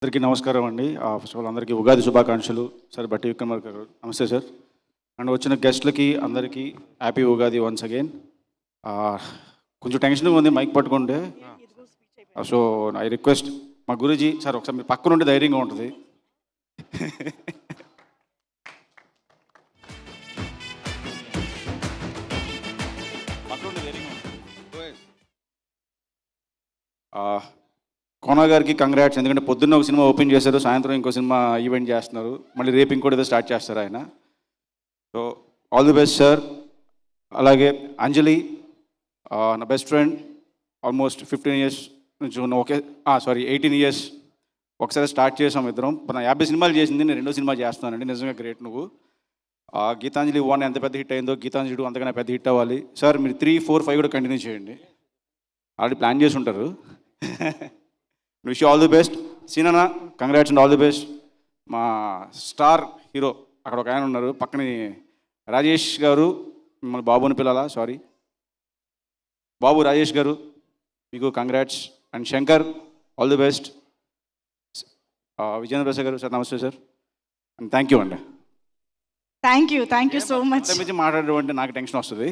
అందరికీ నమస్కారం అండి. ఫస్ట్ ఆఫ్ ఆల్ అందరికీ ఉగాది శుభాకాంక్షలు. సార్ బట్టి విక్రమార్క గారు నమస్తే సార్. అండ్ వచ్చిన గెస్ట్లకి అందరికీ హ్యాపీ ఉగాది వన్స్ అగైన్. కొంచెం టెన్షన్గా ఉంది మైక్ పట్టుకుంటే. సో ఐ రిక్వెస్ట్ మా గురూజీ సార్ ఒకసారి మీరు పక్క నుండి ధైర్యంగా ఉంటుంది. కోనా గారికి కంగ్రాట్స్, ఎందుకంటే పొద్దున్న ఒక సినిమా ఓపెన్ చేశారు, సాయంత్రం ఇంకో సినిమా ఈవెంట్ చేస్తున్నారు, మళ్ళీ రేపు ఇంకోటి ఏదో స్టార్ట్ చేస్తారు ఆయన. So all the best sir. అలాగే అంజలి నా బెస్ట్ ఫ్రెండ్, ఆల్మోస్ట్ 15 years నుంచి ఉన్న ఒకే 18 years ఒకసారి స్టార్ట్ చేసాం ఇద్దరం. నా 50 సినిమాలు చేసింది, నేను 2వ సినిమా చేస్తున్నానండి. నిజంగా గ్రేట్ నువ్వు. గీతాంజలి 1 ఎంత పెద్ద హిట్ అయిందో గీతాంజలి 2 అంతకన్నా పెద్ద హిట్ అవ్వాలి సార్. మీరు 3, 4, 5 కూడా కంటిన్యూ చేయండి, ఆల్రెడీ ప్లాన్ చేసి ఉంటారు. Wish all the best. సీనన్న congrats and all the best. మా స్టార్ హీరో అక్కడ ఒక ఆయన ఉన్నారు పక్కన, రాజేష్ గారు, మిమ్మల్ని బాబుని పిల్లల బాబు రాజేష్ గారు, మీకు congrats. And Shankar all the best. Vijendra Prasad గారు సార్ నమస్తే సార్. అండ్ థ్యాంక్ యూ అండి. Thank you so much. మాట్లాడడం అంటే నాకు టెన్షన్ వస్తుంది.